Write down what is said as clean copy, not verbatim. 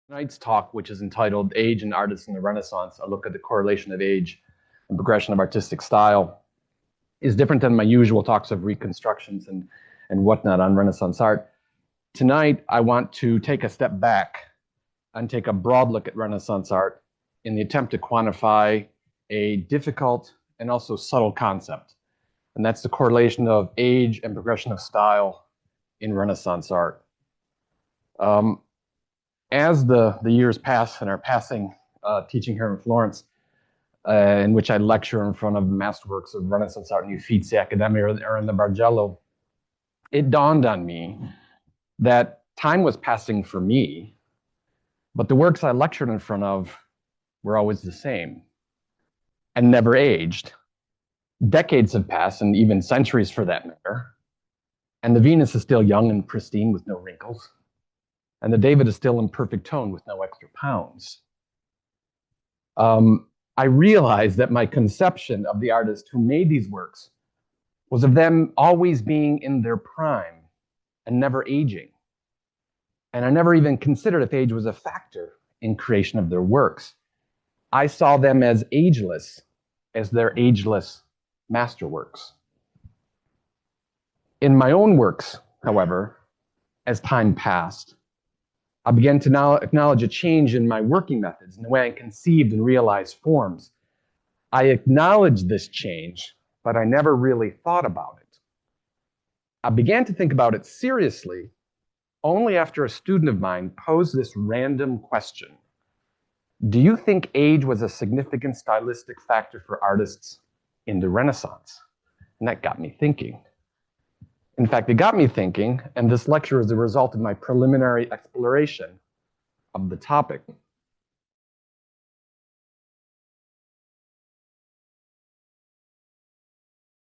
Tonight's talk, which is entitled Age and Artists in the Renaissance, a look at the correlation of age and progression of artistic style, is different than my usual talks of reconstructions and whatnot on Renaissance art. Tonight, I want to take a step back and take a broad look at Renaissance art in the attempt to quantify a difficult and also subtle concept, and that's the correlation of age and progression of style in Renaissance art. As the years pass and are passing, teaching here in Florence, in which I lecture in front of masterworks of Renaissance art in the Uffizi Academy or in the Bargello, it dawned on me that time was passing for me, but the works I lectured in front of were always the same and never aged. Decades have passed, and even centuries for that matter, and the Venus is still young and pristine with no wrinkles, and the David is still in perfect tone with no extra pounds. I realized that my conception of the artist who made these works was of them always being in their prime and never aging. And I never even considered if age was a factor in creation of their works. I saw them as ageless, as their ageless masterworks. In my own works, however, as time passed, I began to now acknowledge a change in my working methods and the way I conceived and realized forms. I acknowledged this change, but I never really thought about it. I began to think about it seriously only after a student of mine posed this random question. Do you think age was a significant stylistic factor for artists in the Renaissance? And that got me thinking. In fact, it got me thinking, and this lecture is the result of my preliminary exploration of the topic.